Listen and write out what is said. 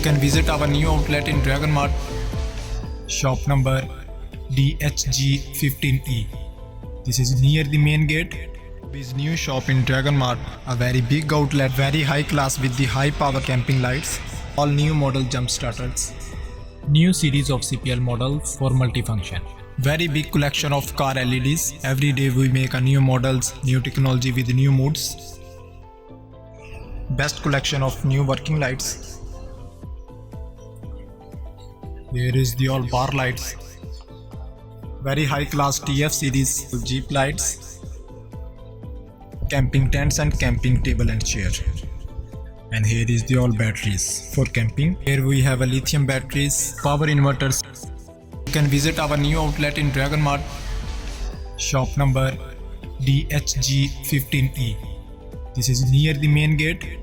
can visit our new outlet in DragonMart, shop number DHG15E. This is near the main gate. Tobys new shop in DragonMart, a very big outlet, very high class with the high power camping lights, all new model jump starters, New series of CPL models for multifunction. very big collection of car LEDs. Every day we make a new models, new technology with new moods. Best collection of new working lights. Here is the all bar lights. Very high class TF series Jeep lights. Camping tents and camping table and chair. And here is the all batteries for camping. Here we have a lithium batteries, power inverters. You can visit our new outlet in DragonMart, shop number DHG15E. This is near the main gate.